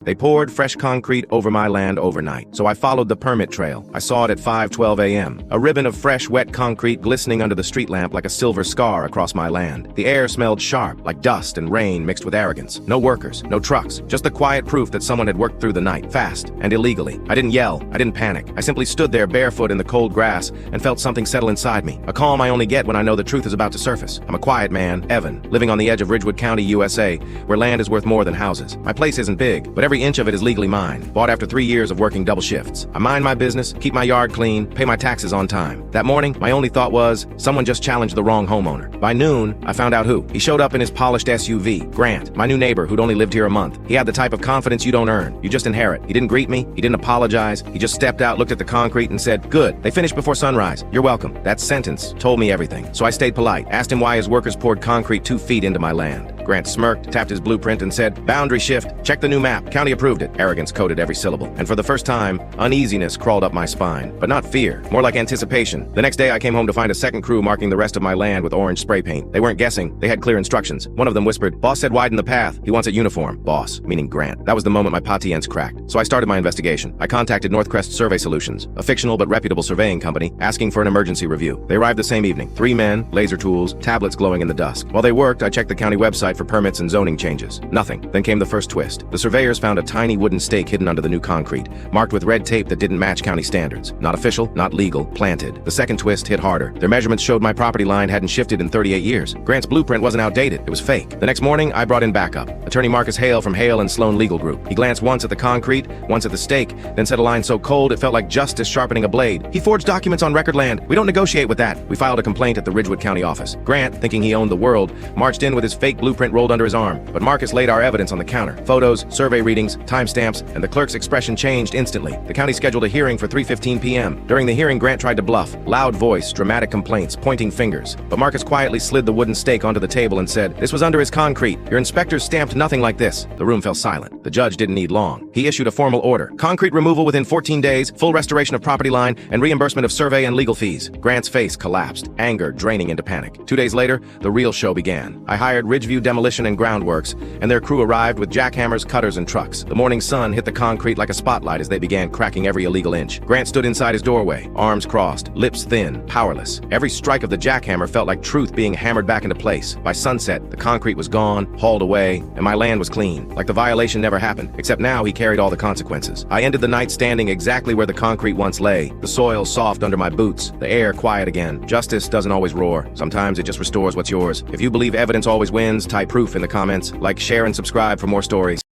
They poured fresh concrete over my land overnight, so I followed the permit trail. I saw it at 5:12 a.m. A ribbon of fresh, wet concrete glistening under the street lamp like a silver scar across my land. The air smelled sharp, like dust and rain mixed with arrogance. No workers, no trucks, just the quiet proof that someone had worked through the night, fast and illegally. I didn't yell, I didn't panic. I simply stood there barefoot in the cold grass and felt something settle inside me. A calm I only get when I know the truth is about to surface. I'm a quiet man, Evan, living on the edge of Ridgewood County, USA, where land is worth more than houses. My place isn't big, but every inch of it is legally mine, bought after 3 years of working double shifts. I mind my business, keep my yard clean, pay my taxes on time. That morning, my only thought was, someone just challenged the wrong homeowner. By noon, I found out who. He showed up in his polished SUV, Grant, my new neighbor who'd only lived here a month. He had the type of confidence you don't earn, you just inherit. He didn't greet me, he didn't apologize, he just stepped out, looked at the concrete and said, "Good, they finished before sunrise. You're welcome." That sentence told me everything. So I stayed polite, asked him why his workers poured concrete 2 feet into my land. Grant smirked, tapped his blueprint and said, "Boundary shift, check the new map, county approved it." Arrogance coated every syllable, and for the first time, uneasiness crawled up my spine. But not fear, more like anticipation. The next day I came home to find a second crew marking the rest of my land with orange spray paint. They weren't guessing, they had clear instructions. One of them whispered, "Boss said widen the path, he wants it uniform." Boss, meaning Grant. That was the moment my patience cracked. So I started my investigation. I contacted Northcrest Survey Solutions, a fictional but reputable surveying company, asking for an emergency review. They arrived the same evening. 3 men, laser tools, tablets glowing in the dusk. While they worked, I checked the county website for permits and zoning changes. Nothing. Then came the first twist. The surveyors found a tiny wooden stake hidden under the new concrete, marked with red tape that didn't match county standards. Not official, not legal, planted. The second twist hit harder. Their measurements showed my property line hadn't shifted in 38 years. Grant's blueprint wasn't outdated, it was fake. The next morning, I brought in backup. Attorney Marcus Hale from Hale and Sloan Legal Group. He glanced once at the concrete, once at the stake, then said a line so cold it felt like justice sharpening a blade. "He forged documents on record land. We don't negotiate with that." We filed a complaint at the Ridgewood County office. Grant, thinking he owned the world, marched in with his fake blueprint rolled under his arm. But Marcus laid our evidence on the counter. Photos, survey readings, timestamps, and the clerk's expression changed instantly. The county scheduled a hearing for 3:15 p.m. During the hearing, Grant tried to bluff. Loud voice, dramatic complaints, pointing fingers. But Marcus quietly slid the wooden stake onto the table and said, "This was under his concrete. Your inspectors stamped nothing like this." The room fell silent. The judge didn't need long. He issued a formal order. Concrete removal within 14 days, full restoration of property line, and reimbursement of survey and legal fees. Grant's face collapsed, anger draining into panic. 2 days later, the real show began. I hired Ridgeview Demolition and Groundworks, and their crew arrived with jackhammers, cutters, and trucks. The morning sun hit the concrete like a spotlight as they began cracking every illegal inch. Grant stood inside his doorway, arms crossed, lips thin, powerless. Every strike of the jackhammer felt like truth being hammered back into place. By sunset, the concrete was gone, hauled away, and my land was clean, like the violation never happened, except now he carried all the consequences. I ended the night standing exactly where the concrete once lay, the soil soft under my boots, the air quiet again. Justice doesn't always roar. Sometimes it just restores what's yours. If you believe evidence always wins, type proof in the comments. Like, share, and subscribe for more stories.